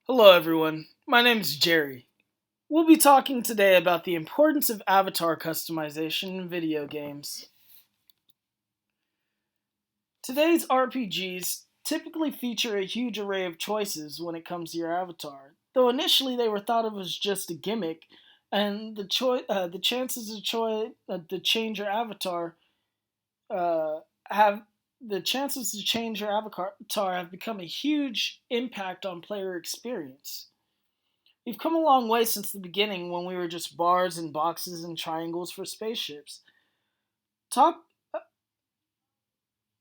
Hello, everyone. My name is Jerry. We'll be talking today about the importance of avatar customization in video games. Today's RPGs typically feature a huge array of choices when it comes to your avatar, though initially they were thought of as just a gimmick, and the chances to change your avatar uh, have the chances to change your avatar have become a huge impact on player experience. We've come a long way since the beginning when we were just bars and boxes and triangles for spaceships. Talk,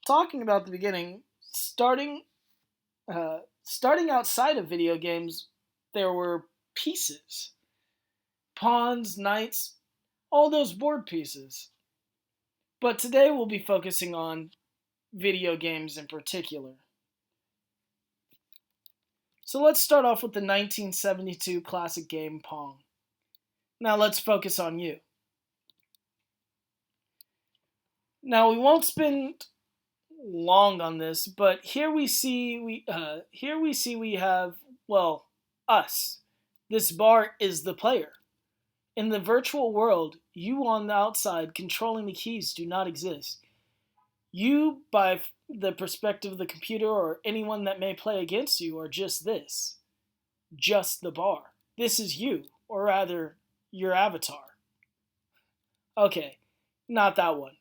Talking about the beginning, starting outside of video games, there were pieces, pawns, knights, all those board pieces. But today we'll be focusing on video games in particular. So let's start off with the 1972 classic game Pong. Now let's focus on you. Now we won't spend long on this, but here we see we have, well, us. This bar is the player. In the virtual world, you on the outside controlling the keys do not exist. You, by the perspective of the computer or anyone that may play against you, are just this, just the bar. This is you, or rather, your avatar. Okay, not that one.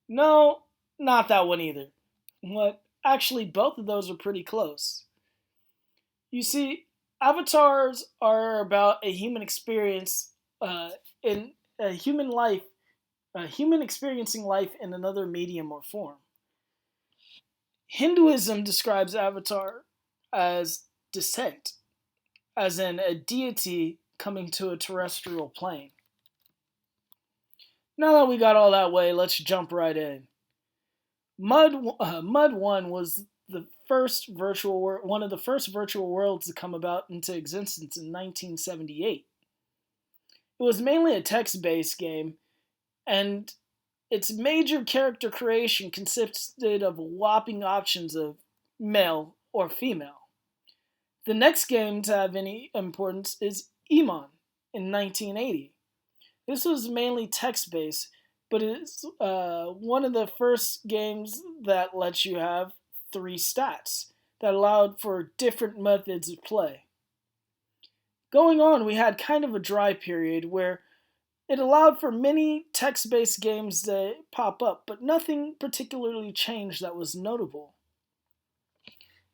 No, not that one either. What? Actually, both of those are pretty close. You see, avatars are about a human experience in a human life, a human experiencing life in another medium or form. Hinduism describes avatar as descent, as in a deity coming to a terrestrial plane. Now that we got all that way, let's jump right in. Mud One was one of the first virtual worlds to come about into existence in 1978. It was mainly a text-based game, and its major character creation consisted of whopping options of male or female. The next game to have any importance is Emon in 1980. This was mainly text-based, but it's one of the first games that lets you have three stats that allowed for different methods of play. Going on, we had kind of a dry period where it allowed for many text based games to pop up, but nothing particularly changed that was notable.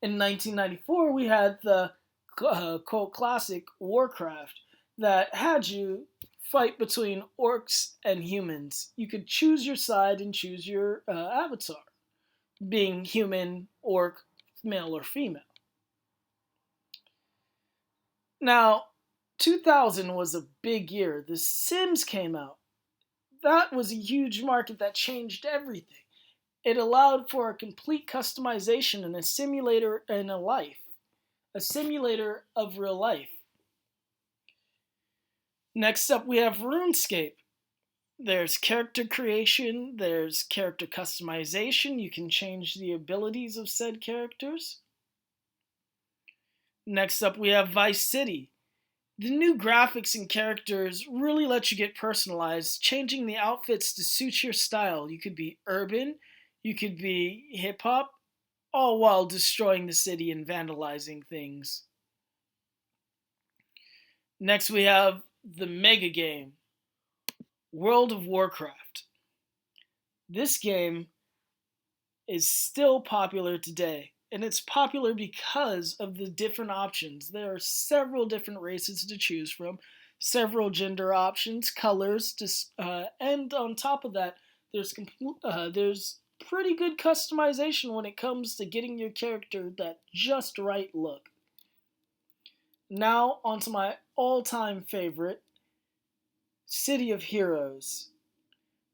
In 1994, we had the cult classic Warcraft that had you fight between orcs and humans. You could choose your side and choose your avatar, being human, orc, male, or female. Now, 2000 was a big year. The Sims came out. That was a huge market that changed everything. It allowed for a complete customization in a simulator and a simulator of real life. Next up, we have RuneScape. There's character creation, there's character customization. You can change the abilities of said characters. Next up, we have Vice City. The new graphics and characters really let you get personalized, changing the outfits to suit your style. You could be urban, you could be hip hop, all while destroying the city and vandalizing things. Next, we have the mega game, World of Warcraft. This game is still popular today, and it's popular because of the different options. There are several different races to choose from, several gender options, colors, and on top of that, there's pretty good customization when it comes to getting your character that just right look. Now, onto my all-time favorite, City of Heroes.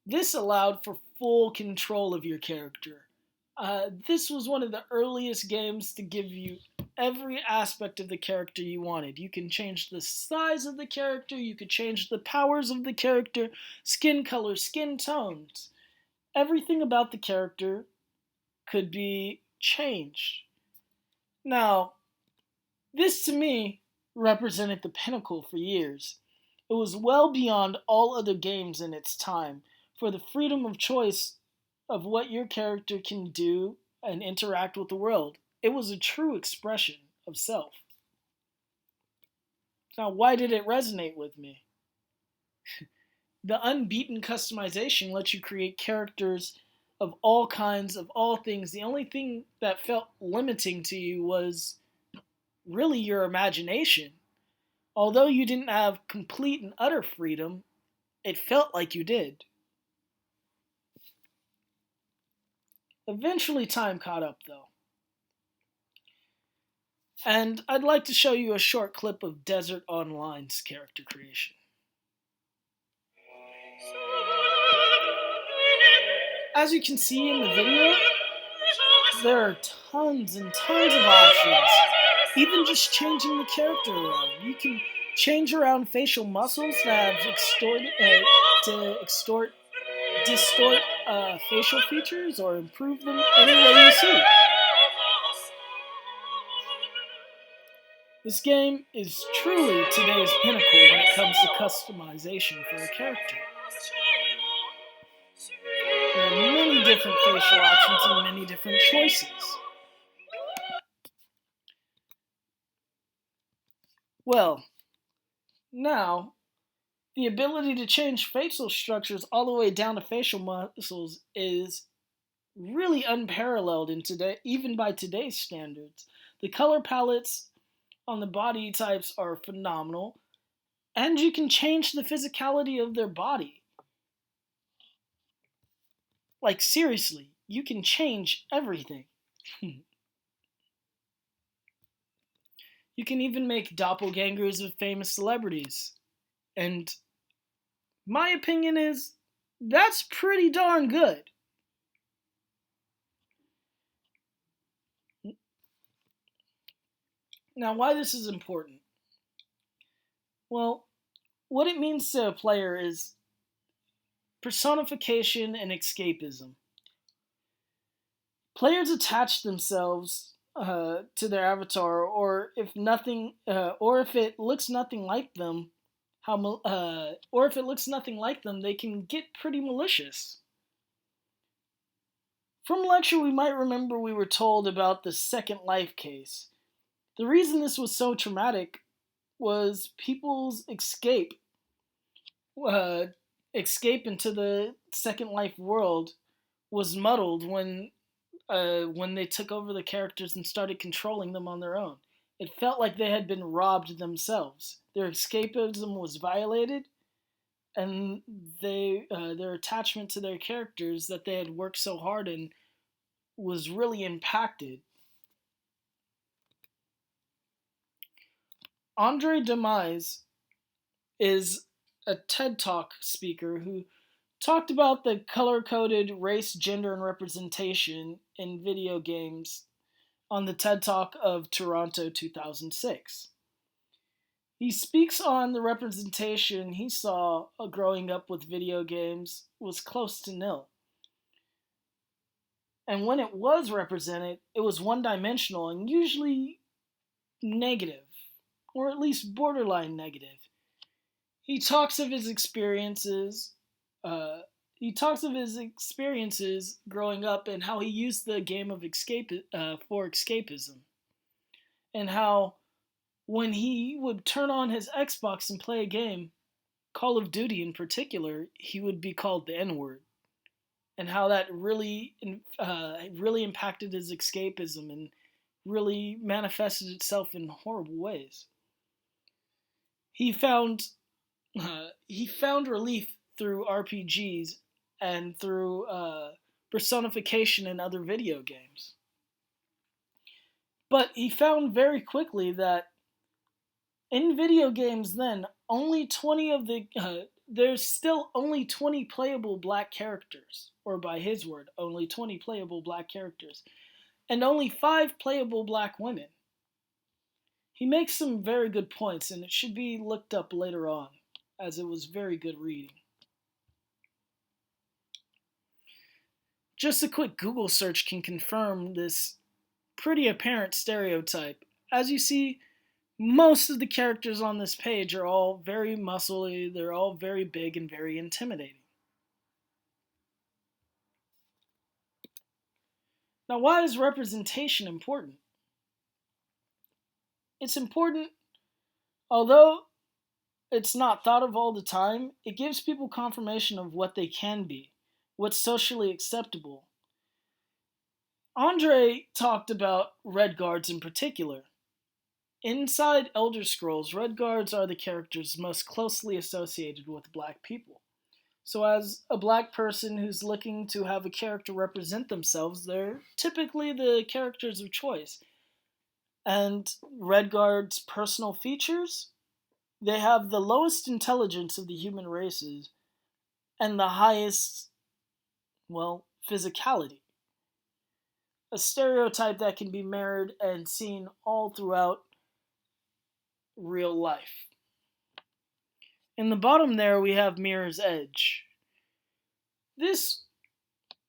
This allowed for full control of your character. This was one of the earliest games to give you every aspect of the character you wanted. You can change the size of the character, you could change the powers of the character, skin color, skin tones. Everything about the character could be changed. Now, This to me represented the pinnacle for years. It was well beyond all other games in its time for the freedom of choice of what your character can do and interact with the world. It was a true expression of self. Now, why did it resonate with me? The unbeaten customization lets you create characters of all kinds, of all things. The only thing that felt limiting to you was really your imagination. Although you didn't have complete and utter freedom, it felt like you did. Eventually, time caught up, though. And I'd like to show you a short clip of Desert Online's character creation. As you can see in the video, there are tons and tons of options. Even just changing the character around. You can change around facial muscles that have distort facial features or improve them any way you see. This game is truly today's pinnacle when it comes to customization for a character. There are many different facial options and many different choices. Well, now, the ability to change facial structures all the way down to facial muscles is really unparalleled in today, even by today's standards. The color palettes on the body types are phenomenal, and you can change the physicality of their body. Like, seriously, you can change everything. You can even make doppelgangers of famous celebrities. And my opinion is that's pretty darn good. Now, why this is important? Well, what it means to a player is personification and escapism. Players attach themselves to their avatar, or if it looks nothing like them, or if it looks nothing like them, they can get pretty malicious. From lecture, we might remember we were told about the Second Life case. The reason this was so traumatic was people's uh, escape into the Second Life world was muddled when they took over the characters and started controlling them on their own. It felt like they had been robbed themselves. Their escapism was violated, and their attachment to their characters that they had worked so hard in was really impacted. Andre Demise is a TED Talk speaker who talked about the color coded race, gender, and representation in video games on the TED Talk of Toronto 2006. He speaks on the representation he saw growing up with video games was close to nil. And when it was represented, it was one dimensional and usually negative, or at least borderline negative. He talks of his experiences. He talks of his experiences growing up and how he used the game of for escapism, and how when he would turn on his Xbox and play a game, Call of Duty in particular, he would be called the N word, and how that really impacted his escapism and really manifested itself in horrible ways. He found he found relief through RPGs and through personification in other video games. But he found very quickly that in video games then, only 20 of the there's still only 20 playable black characters, or by his word, only 20 playable black characters, and only 5 playable black women. He makes some very good points, and it should be looked up later on, as it was very good reading. Just a quick Google search can confirm this pretty apparent stereotype. As you see, Most of the characters on this page are all very muscly, they're all very big and very intimidating. Now, why is representation important? It's important, although it's not thought of all the time, it gives people confirmation of what they can be, what's socially acceptable. Andre talked about Red Guards in particular. Inside Elder Scrolls, Red Guards are the characters most closely associated with black people. So, as a black person who's looking to have a character represent themselves, they're typically the characters of choice. And Red Guard's personal features, they have the lowest intelligence of the human races and the highest, well, physicality. A stereotype that can be mirrored and seen all throughout real life. In the bottom there, we have Mirror's Edge. This,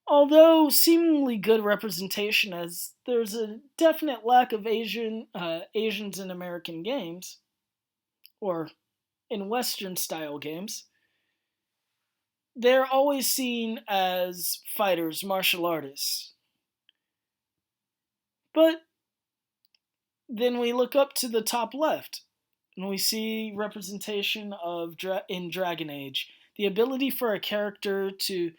although seemingly good representation, as there's a definite lack of Asians in American games, or in Western style games, they're always seen as fighters, martial artists. But then we look up to the top left, and we see representation of in Dragon Age, the ability for a character to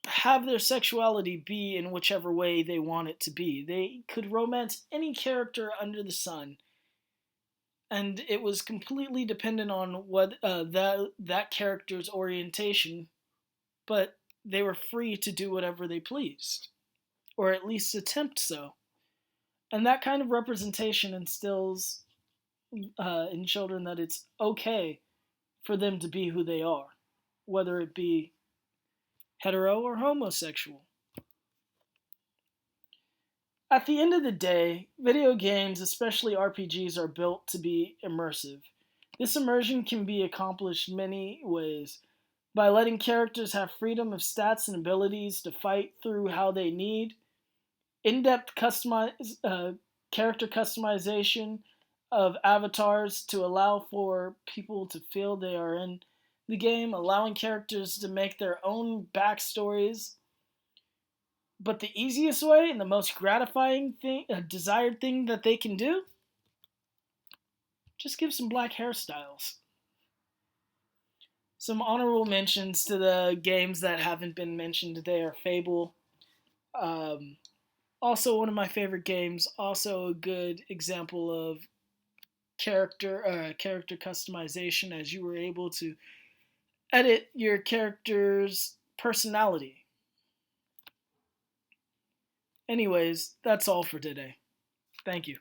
have their sexuality be in whichever way they want it to be. They could romance any character under the sun, and it was completely dependent on what that character's orientation. But they were free to do whatever they pleased, or at least attempt so. And that kind of representation instills in children that it's okay for them to be who they are, whether it be hetero or homosexual. At the end of the day, video games, especially RPGs, are built to be immersive. This immersion can be accomplished many ways by letting characters have freedom of stats and abilities to fight through how they need, in-depth character customization of avatars to allow for people to feel they are in the game, allowing characters to make their own backstories. But the easiest way and the most gratifying thing, desired thing that they can do, just give some black hairstyles. Some honorable mentions to the games that haven't been mentioned today are Fable. Um, Also, one of my favorite games. Also, a good example of character customization, as you were able to edit your character's personality. Anyways, that's all for today. Thank you.